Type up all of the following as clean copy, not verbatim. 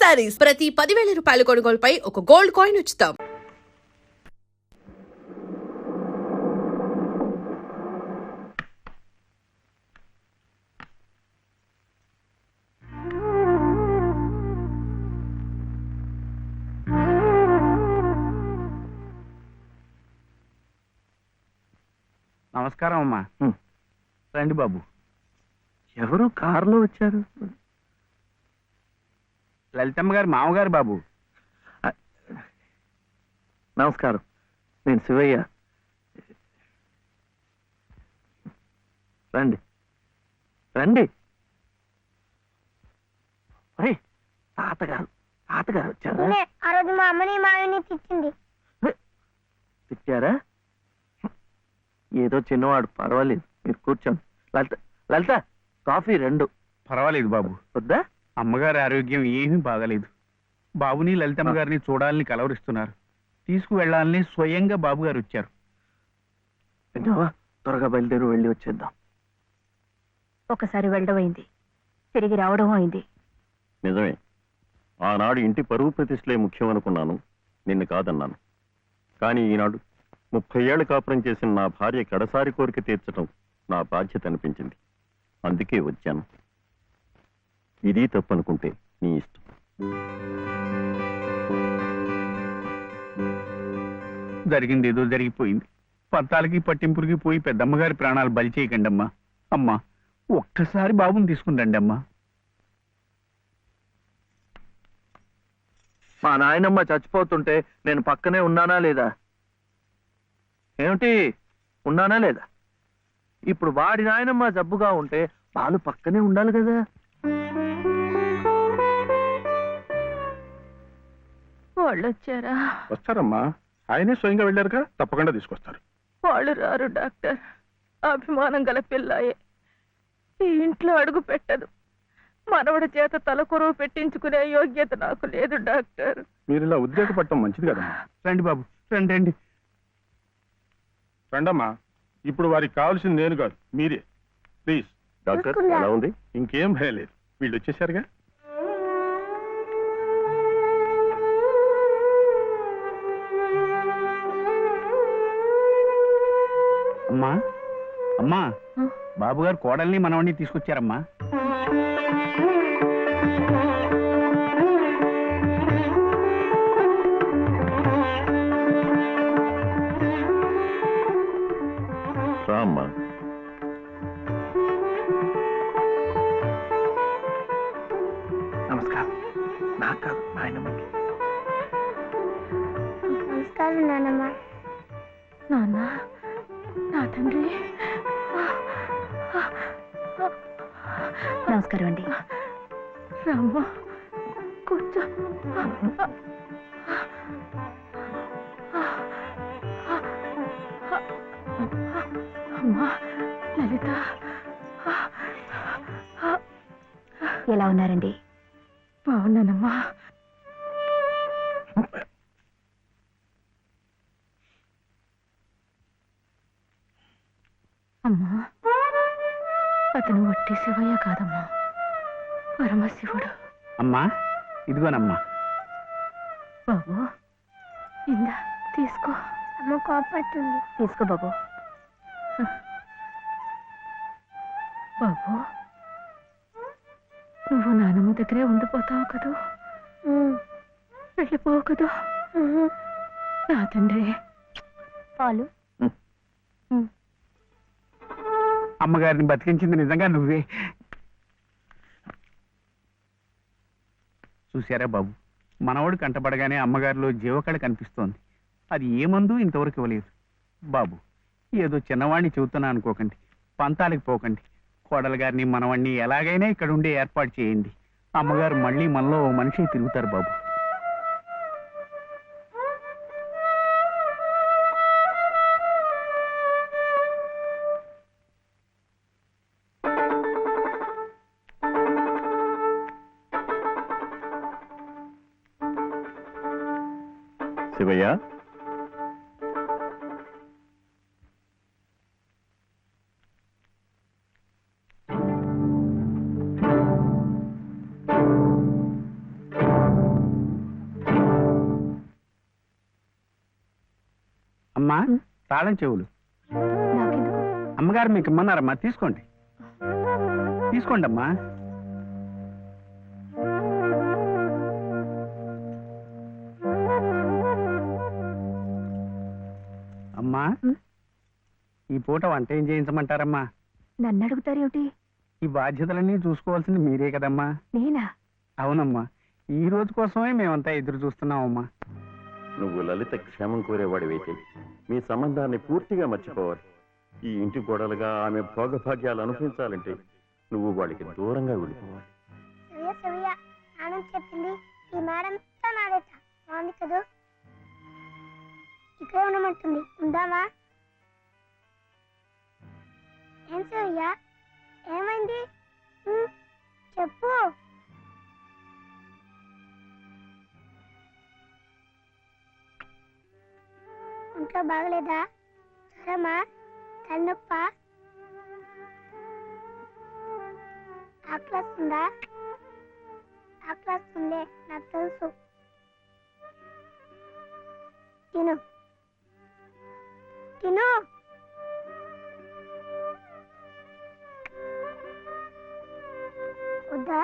శారీస్ ప్రతి 10,000 రూపాయల కొనుగోలుపై ఒక గోల్డ్ కాయిన్ ఉచితం. నమస్కారం అమ్మా. రండి బాబు. ఎవరు కారులో వచ్చారు? లలితమ్మ గారి మామగారు బాబు. నమస్కారం, నేను శివయ్య. రండి రండి. తాతగారు తాతగారు వచ్చారా? ఆ రోజు మా అమ్మని మామని తిట్టింది. తిట్టారా? ఏదో చిన్నవాడు, పర్వాలేదు, మీరు కూర్చోండి. లలిత లలిత కాఫీ 2. పర్వాలేదు బాబు. వద్దా? అమ్మగారి ఆరోగ్యం ఏమీ బాగలేదు. బాబుని లలితమ్మ గారిని చూడాలని కలవరిస్తున్నారు. తీసుకువెళ్లాలని స్వయంగా బాబు గారు వచ్చారు. విన్నావా? త్వరగా బయలుదేరి వెళ్ళి వచ్చేద్దాం. ఒకసారి వెళ్ళడం అయింది, తిరిగి రావడం అయింది. నిజమే, ఆనాడు ఇంటి పరువు ప్రతిష్టలే ముఖ్యం అనుకున్నాను, నిన్ను కాదన్నాను. కానీ ఈనాడు 30 ఏళ్ల కాపురం చేసిన నా భార్య కడసారి కోరిక తీర్చడం నా బాధ్యత అనిపించింది. అందుకే వచ్చాను. ఇది తప్పనుకుంటే నీ ఇష్టం. జరిగింది ఏదో జరిగిపోయింది. పత్తాలకి పట్టింపులకి పోయి పెద్దమ్మగారి ప్రాణాలు బలి చేయకండి అమ్మా. అమ్మా, ఒక్కసారి బాబుని తీసుకుని అమ్మా. మా నాయనమ్మ చచ్చిపోతుంటే నేను పక్కనే ఉన్నానా లేదా? ఏమిటి, ఉన్నానా లేదా? ఇప్పుడు వాడి నాయనమ్మ జబ్బుగా ఉంటే వాళ్ళు పక్కనే ఉండాలి కదా. వాళ్ళు వచ్చారా? వస్తారమ్మా, ఆయనే స్వయంగా వెళ్ళారుగా, తప్పకుండా తీసుకొస్తారు. వాళ్ళు రారు డాక్టర్. అభిమానం గల పిల్లాయే, ఈ ఇంట్లో అడుగు పెట్టదు. మనవడి చేత తలకొరువు పెట్టించుకునే యోగ్యత నాకు లేదు డాక్టర్. మీరు ఇలా ఉద్రేకపడటం మంచిది కదమ్మా. రండి బాబు, రండి రండి. రండమ్మా, ఇప్పుడు వారికి కావాల్సింది నేను కాదు, మీరే. ప్లీజ్. డాక్టర్ ఎలా ఉంది? ఇంకేం భయం లేదు, వీళ్ళు వచ్చేసారుగా. అమ్మా అమ్మా, బాబు గారు కోడల్ని మనవడిని తీసుకొచ్చారమ్మా. రామ్మా. నమస్కారం. నాకు కాదు, నాయనమ్మకి. నమస్కారం నాన్నమ్మ. నాన్న, నా తండ్రి. నమస్కారం అండి. రామ్మా, కూర్చో. అమ్మా లలిత, ఎలా ఉన్నారండి? బాగున్నానమ్మా. అమ్మా, అతను వట్టి శివయ్య కాదమ్మా, పరమశివుడు. అమ్మా, ఇదిగోనమ్మా. బాబు, ఇందా తీసుకో. అమ్మ కోపడుతుంది. తీసుకో బాబు. బాబు, నువ్వు నానమ్మ దగ్గరే ఉండిపోతావు కదూ, వెళ్ళిపోవు కదూ. నా తండ్రి. పాలు. అమ్మగారిని బతికించింది నిజంగా నువ్వే. చూశారా బాబు, మనవడు కంటపడగానే అమ్మగారిలో జీవకళ కనిపిస్తోంది. అది ఏమందు ఇంతవరకు ఇవ్వలేదు. బాబు, ఏదో చిన్నవాడిని చెబుతున్నా అనుకోకండి, పంతాలకు పోకండి. కోడల గారిని మనవాడిని ఎలాగైనా ఇక్కడ ఉండే ఏర్పాటు చేయండి. అమ్మగారు మళ్ళీ మనలో ఓ మనిషి తిరుగుతారు బాబు. శివయ్య, అమ్మా తాళం చెవులు నాకెందుకు? అమ్మగారు మీకు ఇమ్మన్నారమ్మా, తీసుకోండి తీసుకోండి అమ్మా. అమ్మా ఈ పూట వంట ఏం చేయించమంటారమ్మా? నన్ను అడుగుతారేమిటి? ఈ బాధ్యతలన్నీ చూసుకోవాల్సింది మీరే కదమ్మా. నేనా? అవునమ్మా, ఈ రోజు కోసమే మేమంతా ఎదురు చూస్తున్నామమ్మా. నువ్వు లలిత క్షేమం కోరేవాడివైతే మీ సంబంధాన్ని పూర్తిగా మర్చిపోవాలి. ఈ ఇంటి గోడలుగా ఆమె భోగభాగ్యాలు అనుభవించాలంటే నువ్వు వాడికి దూరంగా వెళ్ళిపోవాలి. సవ్య ఆనంద్ చెప్పింది ఈ మేడంతో నాడేట బాగుంది కదా. ఇక్కడే ఉండమంటుంది, ఉందామా? ఏం సవ్య, ఏమైంది? చెప్పు. ఇంట్లో బాగలేదా? జ్వరమా? తలనొప్ప? ఆకలిస్తుందా? ఆకలిస్తుందే, నాకు తెలుసు. తిను తిను. వద్దా?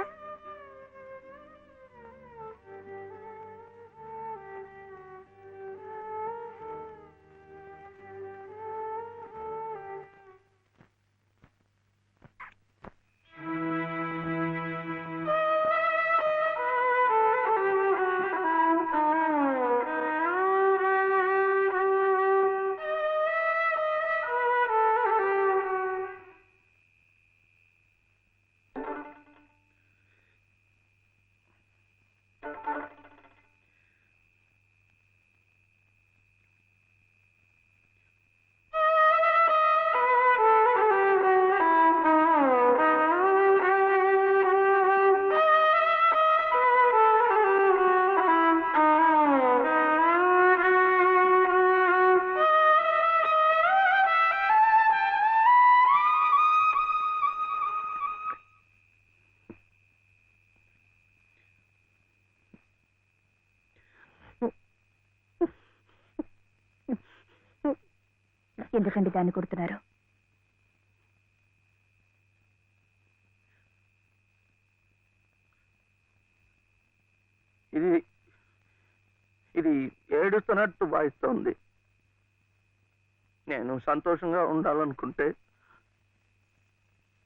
ఎందుకండి దాన్ని కొడుతున్నారు? ఇది ఇది ఏడుస్తున్నట్టు వాయిస్తోంది. నేను సంతోషంగా ఉండాలనుకుంటే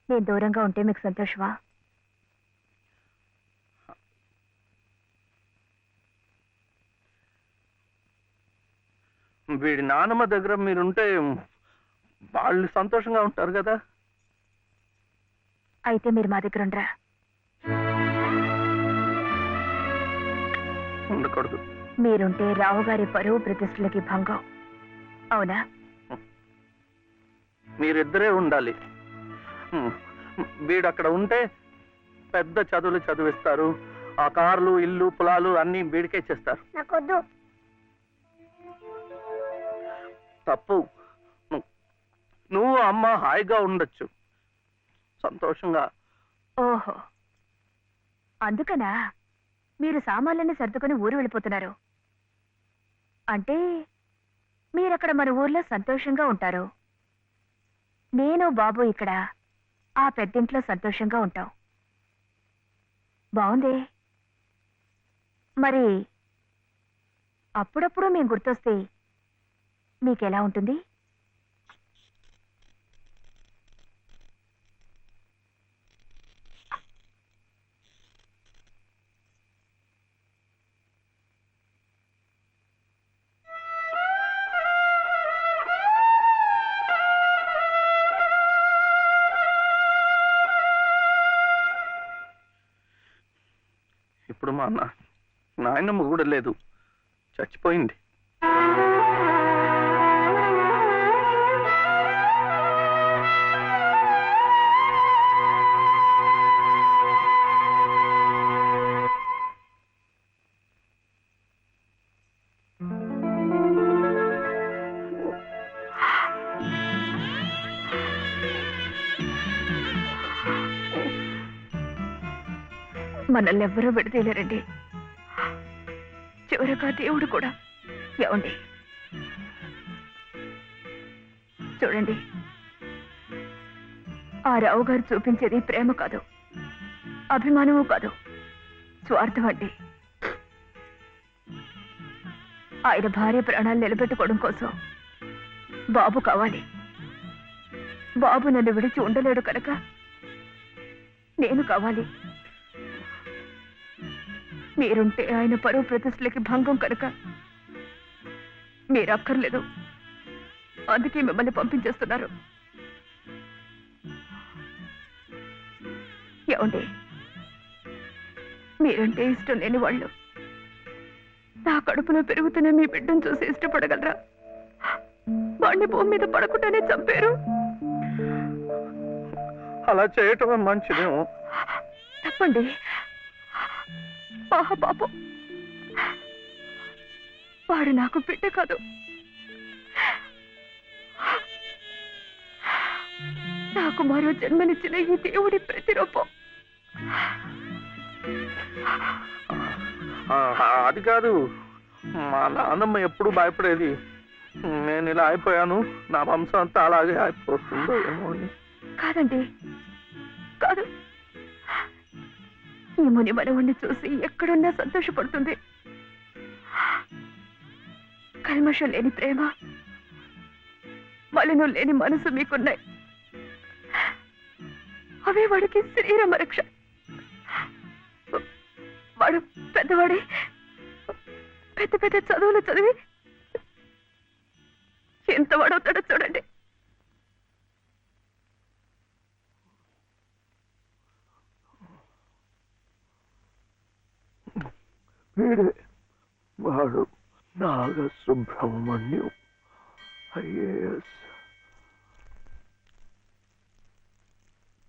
నేను దూరంగా ఉంటే మీకు సంతోషమా? వీడి నాన్నమ్మ దగ్గర మీరుంటే వాళ్ళు సంతోషంగా ఉంటారు కదా. అయితే మీరు మా దగ్గర ఉండరా? ఉండకూడదు. మీరుంటే రావు గారి పరువు ప్రతిష్టలకి భంగం. అవునా? మీరిద్దరే ఉండాలి. వీడు అక్కడ ఉంటే పెద్ద చదువులు చదివిస్తారు. ఆ కార్లు, ఇల్లు, పొలాలు అన్ని వీడికే చేస్తారు. నాకొద్దు. తప్పు. నువ్వు అమ్మ హాయిగా ఉండొచ్చు, సంతోషంగా. ఓహో, అందుకనా మీరు సామాన్లన్నీ సర్దుకొని ఊరు వెళ్ళిపోతున్నారు? అంటే మీరక్కడ మన ఊర్లో సంతోషంగా ఉంటారు, నేను బాబు ఇక్కడ ఆ పెద్దింట్లో సంతోషంగా ఉంటాం. బాగుంది. మరి అప్పుడప్పుడు మేము గుర్తొస్తే మీకెలా ఉంటుంది? ఇప్పుడు మా నాయనమ్మ కూడా లేదు, చచ్చిపోయింది. మనల్ని ఎవ్వరూ విడదీయలేరండి, చివరగా దేవుడు కూడా. ఏమండి, చూడండి, ఆ రావు గారు చూపించేది ప్రేమ కాదు, అభిమానము కాదు, స్వార్థం అండి. ఆయన భార్య ప్రాణాలు నిలబెట్టుకోవడం కోసం బాబు కావాలి. బాబు నన్ను విడిచి ఉండలేడు కనుక నేను కావాలి. మీరుంటే ఆయన పరువు ప్రతిష్టలకి భంగం కనుక మీరు అక్కర్లేదు, అందుకే మిమ్మల్ని పంపించేస్తున్నారు. ఏమండి, మీరంటే ఇష్టం లేని వాళ్ళు నా కడుపులో పెరుగుతున్న మీ బిడ్డను చూసి ఇష్టపడగలరా? వాడిని భూమి మీద పడకుండానే చంపారు. అలా చేయటం మంచిదేమో. తప్పండి. పాపం, వాడు నాకు బిడ్డ కాదు, నాకు మరో జన్మనిచ్చిన ఈ దేవుడి ప్రతిరూపం. అది కాదు, మా నాన్నమ్మ ఎప్పుడు భయపడేది. నేను ఇలా అయిపోయాను, నా వంశం అంతా అలాగే అయిపోతుందో ఏమో అని. కాదండి, కాదు. ఈ ముని మనవుణ్ణి చూసి ఎక్కడున్నా సంతోషపడుతుంది. కల్మషం లేని ప్రేమ, మలినం లేని మనసు మీకున్నాయి. అవే వాడికి శరీరం రక్ష. వాడు పెద్దవాడే, పెద్ద పెద్ద చదువులు చదివి ఎంత వాడవుతాడో చూడండి. వీడే వాడు నాగసుబ్రహ్మణ్యం, ఐఏఎస్.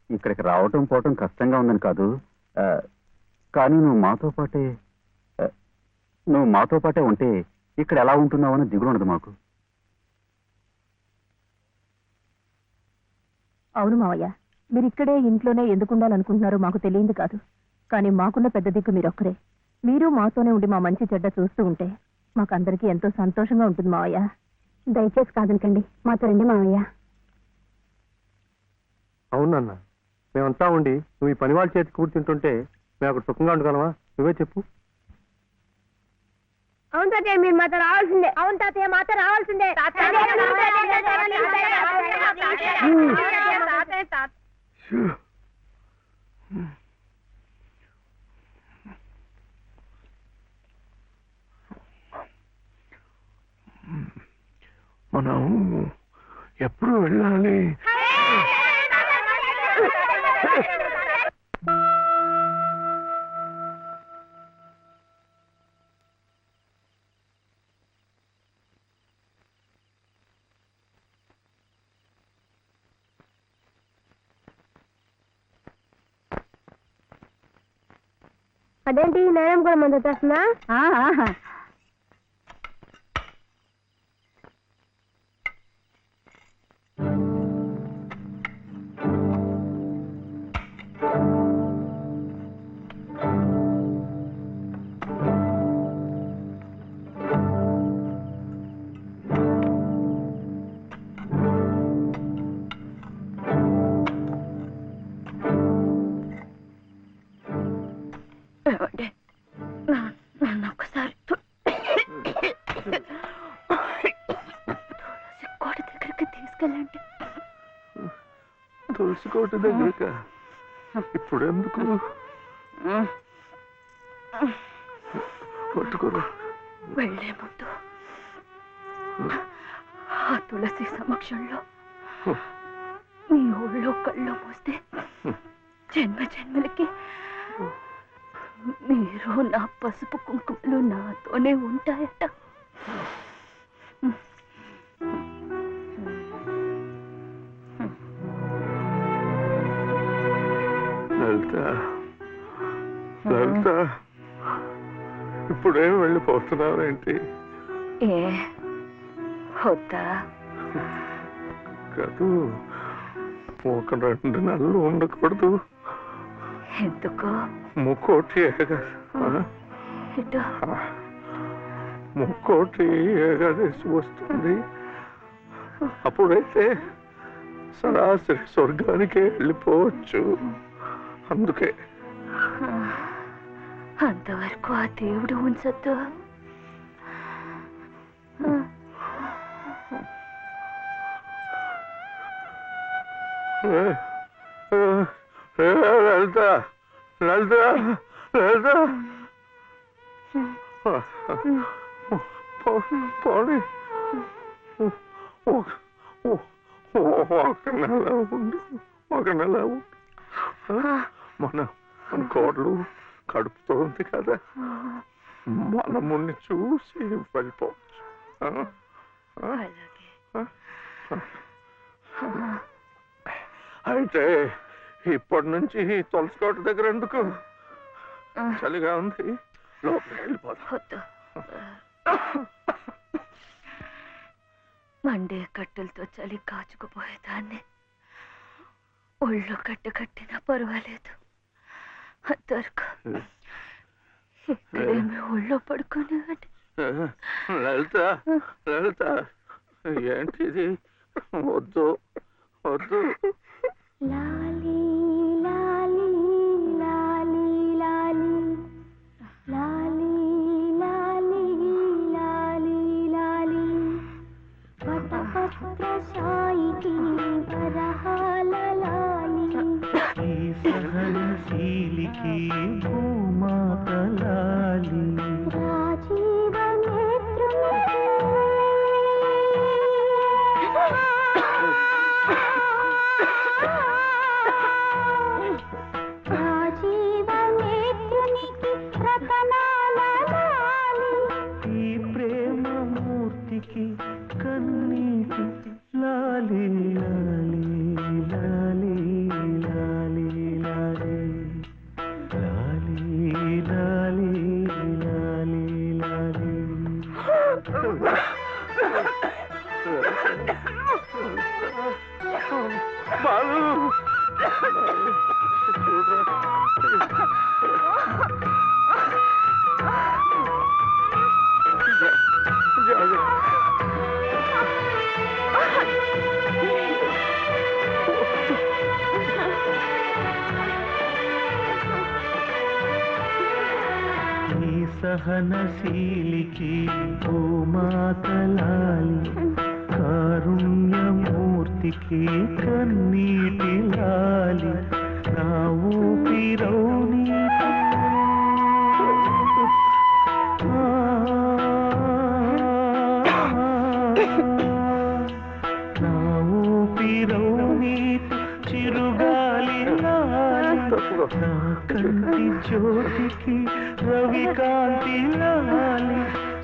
ఇక్కడికి రావటం పోవటం కష్టంగా ఉందని కాదు, కానీ నువ్వు మాతో పాటే ఉంటే ఇక్కడ ఎలా ఉంటున్నావు అని దిగులు ఉండదు మాకు. అవును మావయ్య, మీరు ఇక్కడే ఇంట్లోనే ఎందుకు ఉండాలనుకుంటున్నారో మాకు తెలియంది కాదు, కానీ మాకున్న పెద్ద దిక్కు మీరొక్కరే. మీరు మాతోనే ఉండి మా మంచి చెడ్డ చూస్తూ ఉంటే మాకందరికీ ఎంతో సంతోషంగా ఉంటుంది మావయ్య. దయచేసి కాదనకండి, మాతో రండి మావయ్య. అవునన్నా, మేమంతా ఉండి నువ్వు ఈ పని వాళ్ళ చేతి కూర్చుంటుంటే మేము అక్కడ సుఖంగా ఉండగలమా? నువ్వే చెప్పు. అవును తాతయ్య, మీరు మాతో రావాల్సిందే. అవును తాతయ్య, మాతో రావాల్సిందే. మనం ఎప్పుడు వెళ్ళాలి? అదేంటి, నేనేం కూడా మంది వచ్చేస్తున్నా? నన్ను ఒక్కసారి కోట దగ్గరికి తీసుకెళ్ళండి. తులసి కోట దగ్గరక ఇప్పుడు ఎందుకు? పట్టుకోరు. వెళ్లే ముందు ఆ తులసి సమక్షంలో మీ ఊళ్ళో కళ్ళు మూస్తే జన్మ జన్మలకి మీరు నా పసుపు కుంకుమలు నాతోనే ఉంటాయట. లలిత, ఇప్పుడేం వెళ్ళిపోతున్నావేంటి? ఏ వద్దా? కాదు, ఒక 2 నెలలు ఉండకూడదు. ఎందుకు? ముక్కోటి ముక్కోటి ఏకాదశి వస్తుంది. అప్పుడైతే సరాసరి స్వర్గానికే వెళ్ళిపోవచ్చు. అందుకే అంతవరకు ఆ దేవుడు ఉంచొద్దు. లలిత లలిత లలిత పోనీ ఒక నెల ఉండి మన కోడలు కడుపుతో ఉంది కదా, మనముని చూసి వెళ్ళిపోవచ్చు. అయితే ఇప్పటి నుంచి తులసికోట దగ్గర ఎందుకు? చలిగా ఉంది, లోపలికి వెళ్ళిపోతా. మండే కట్టెలతో చలి కాచుకుపోయేదాన్ని. ఒళ్ళు కట్టినా పర్వాలేదు. అంతవరకు ఇక్కడేమి ఒళ్ళో పడుకునేవాడి. లలిత లలిత ఏంటిది? వద్దు వద్దు. లాలి లాలి లాలి లాలి లాలి లాలి లాలి లాలి వటపత్ర సాయికి వరహాల లాలి సహనశీలికి భూమాతలాలి రాజీవ నేత్రునికి రాజీవ నేత్రునికి రతనాల లాలి ఈ ప్రేమ మూర్తికి కన్నీటి లాలి లాలి లాలి లాలి లాలి లాలి లాలి లాలి లాలి. బాలు ఈ సహనశీలికి భూమాతలాలి కారుణ్యమూర్తికి కన్నీటి లాలి నా ఊపిరౌని నా ఊపిరౌని చిరుగాలి లాలి నా కంటి జ్యోతికి రవికాంతి లాలి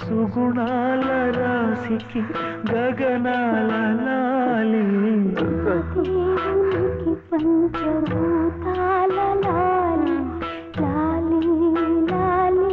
సుగుణాల రాశికి గగనాల లాలి దేవునికి పంచభూతాల లాలి లాలి లాలి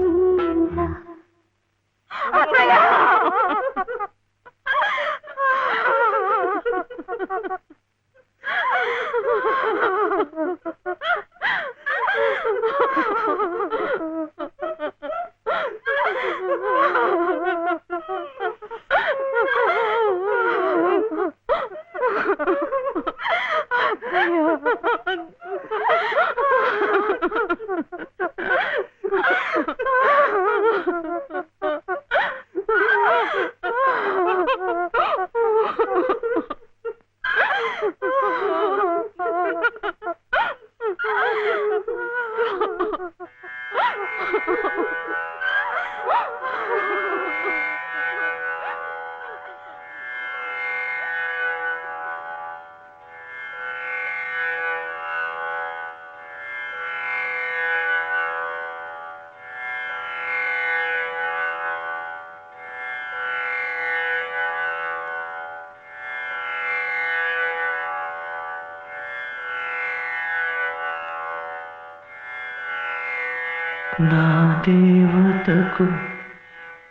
నా దేవతకు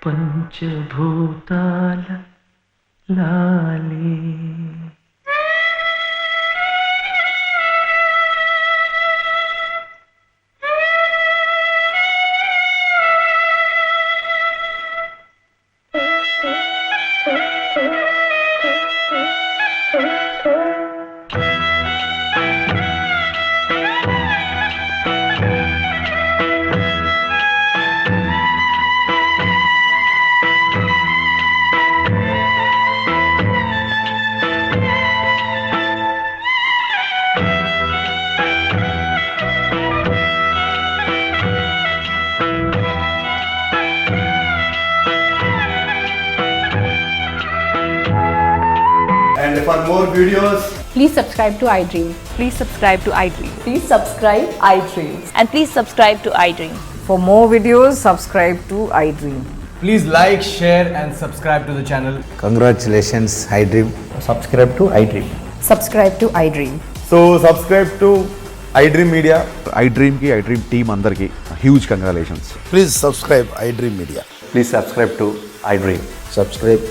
పంచభూతాల లాలి for more videos, Please subscribe to iDream. Please subscribe to iDream. Please subscribe iDream. And please subscribe to iDream. For more videos, subscribe to iDream. please like, share and subscribe to the channel. Congratulations, iDream. Subscribe to iDream. Subscribe to iDream. So subscribe to iDream Media. iDream ki iDream team అందరికి huge congratulations. Please subscribe iDream Media. Please subscribe to iDream. Subscribe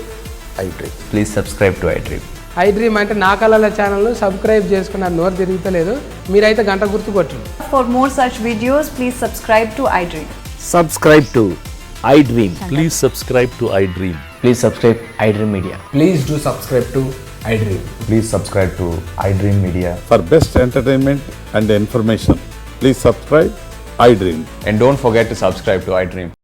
iDream. Please subscribe to iDream. iDream అంటే నా కళల channel subscribe చేసుకున్నారు, నోరు తిరుగుతలేదు. మీరైతే గంట గుర్తు కొట్టండి. For more such videos, please subscribe to iDream. Subscribe to iDream. Please subscribe to iDream. Please subscribe iDream Media. Please do subscribe to iDream. Please subscribe to iDream Media. For best entertainment and information, please subscribe iDream. And don't forget to subscribe to iDream.